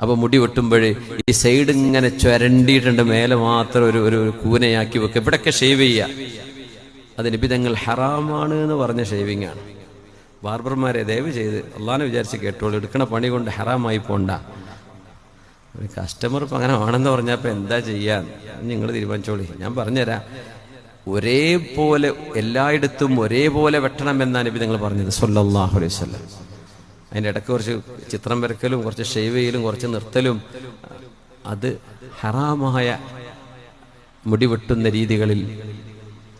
അപ്പൊ മുടി വെട്ടുമ്പോഴേ ഈ സൈഡ് ഇങ്ങനെ ചുരണ്ടിയിട്ടുണ്ട്, മേലെ മാത്രം ഒരു കൂനയാക്കി വെക്കുക. ഇവിടൊക്കെ ഷേവ് ചെയ്യുക. അത് നബി തങ്ങൾ ഹറാമാണ് എന്ന് പറഞ്ഞ ഷേവിംഗ് ആണ്. ബാർബർമാരെ ദയവ് ചെയ്ത് അള്ളാനെ വിചാരിച്ച് കേട്ടോളൂ, എടുക്കണ പണി കൊണ്ട് ഹറാമായി പോണ്ട. ഒരു കസ്റ്റമർ ഇപ്പം അങ്ങനെ ആണെന്ന് പറഞ്ഞപ്പോൾ എന്താ ചെയ്യാൻ നിങ്ങൾ തീരുമാനിച്ചോളി. ഞാൻ പറഞ്ഞുതരാം. ഒരേപോലെ എല്ലായിടത്തും ഒരേപോലെ വെട്ടണം എന്നാണ് നബി തങ്ങൾ പറഞ്ഞത് സ്വല്ലല്ലാഹു അലൈഹി വസല്ലം. അതിൻ്റെ ഇടയ്ക്ക് കുറച്ച് ചിത്രം വരക്കലും കുറച്ച് ഷേവ് ചെയ്യലും കുറച്ച് നിർത്തലും അത് ഹറാമായ മുടി വെട്ടുന്ന രീതികളിൽ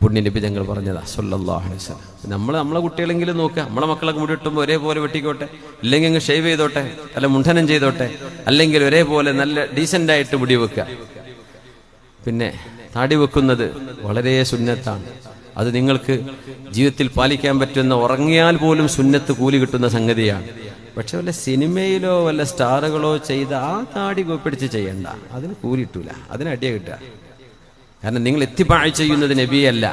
പുണ്യ നബി തങ്ങൾ പറഞ്ഞതാ സ്വല്ലല്ലാഹു അലൈഹി വസല്ലം. നമ്മളെ കുട്ടികളെങ്കിലും നോക്കുക, നമ്മളെ മക്കളൊക്കെ മുടി വെട്ടുമ്പോൾ ഒരേപോലെ വെട്ടിക്കോട്ടെ, ഇല്ലെങ്കിൽ അങ്ങ് ഷേവ് ചെയ്തോട്ടെ, അല്ല മുണ്ഡനം ചെയ്തോട്ടെ, അല്ലെങ്കിൽ ഒരേപോലെ നല്ല ഡീസൻ്റായിട്ട് മുടി വെക്കുക. പിന്നെ താടി വെക്കുന്നത് വളരെ സുന്നത്താണ്. അത് നിങ്ങൾക്ക് ജീവിതത്തിൽ പാലിക്കാൻ പറ്റുന്ന, ഉറങ്ങിയാൽ പോലും സുന്നത്ത് കൂലി കിട്ടുന്ന സംഗതിയാണ്. പക്ഷെ വല്ല സിനിമയിലോ വല്ല സ്റ്റാറുകളോ ചെയ്ത ആ താടി പിടിച്ച് ചെയ്യണ്ട, അതിന് കൂലി കിട്ടൂല, അതിന് അടിയ കിട്ടുക. കാരണം നിങ്ങൾ ഇത്തിബാഅ് ചെയ്യുന്നത് നബിയല്ല,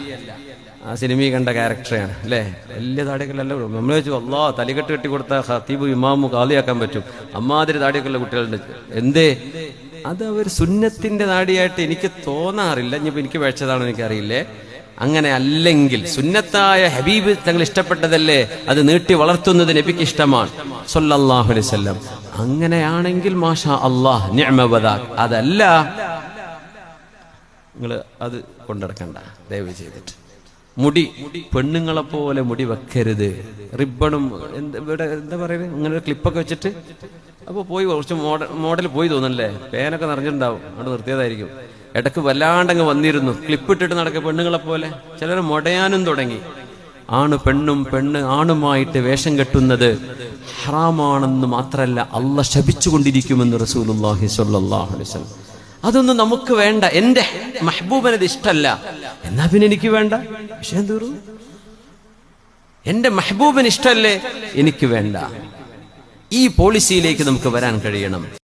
ആ സിനിമയിൽ കണ്ട ക്യാരക്ടറാണ് അല്ലേ. വലിയ താടിയൊക്കെയല്ല. നമ്മൾ വെച്ചു അല്ലാഹ് തലികെട്ട് കെട്ടി കൊടുത്ത ഖതീബ് ഇമാമു ഖാദിയാക്കാൻ പറ്റും, അമ്മാതിരി താടിയൊക്കെയുള്ള കുട്ടികളുണ്ട്. എന്തേ? അത് അവർ സുന്നത്തിന്റെ താടിയായിട്ട് എനിക്ക് തോന്നാറില്ല. ഇനിയിപ്പോൾ എനിക്ക് വെച്ചതാണോ എനിക്കറിയില്ലേ. അങ്ങനെ അല്ലെങ്കിൽ സുന്നത്തായ ഹബീബ് തങ്ങൾ ഇഷ്ടപ്പെട്ടതല്ലേ, അത് നീട്ടി വളർത്തുന്നത് നബിക്ക് ഇഷ്ടമാണ് സ്വല്ലല്ലാഹു അലൈഹി വസല്ലം. അങ്ങനെയാണെങ്കിൽ മാഷാ അല്ലാഹ് നിഅമ വദാക്. അതല്ല, നിങ്ങൾ അത് കൊണ്ടിടക്കണ്ട ദയവ് ചെയ്തിട്ട്. മുടി പെണ്ണുങ്ങളെ പോലെ മുടി വെക്കരുത്. റിബണും ഇവിടെ എന്താ പറയുന്നത്, ഇങ്ങനെ ഒരു ക്ലിപ്പൊക്കെ വെച്ചിട്ട് അപ്പോൾ പോയി കുറച്ച് മോഡൽ പോയി തോന്നല്ലേ, പേനൊക്കെ നിറഞ്ഞിട്ടുണ്ടാവും, അവിടെ നിർത്തിയതായിരിക്കും. ഇടയ്ക്ക് വല്ലാണ്ടങ്ങ് വന്നിരുന്നു, ക്ലിപ്പിട്ടിട്ട് നടക്കുക പെണ്ണുങ്ങളെ പോലെ. ചിലർ മുടയാനും തുടങ്ങി. പെണ്ണും പെണ്ണ് ആണുമായിട്ട് വേഷം കെട്ടുന്നത് ഹറാമാണെന്ന് മാത്രമല്ല, അള്ളാഹ് ശപിച്ചുകൊണ്ടിരിക്കുമെന്ന് റസൂലുള്ളാഹി സ്വല്ലല്ലാഹു അലൈഹി വസല്ലം. അതൊന്നും നമുക്ക് വേണ്ട. എന്റെ മെഹബൂബിനത് ഇഷ്ടമല്ല, എന്നാ പിന്നെ എനിക്ക് വേണ്ട. വിഷയം തീർന്നു. എന്റെ മെഹബൂബിന് ഇഷ്ടമല്ലേ, എനിക്ക് വേണ്ട. ഈ പോളിസിയിലേക്ക് നമുക്ക് വരാൻ കഴിയണം.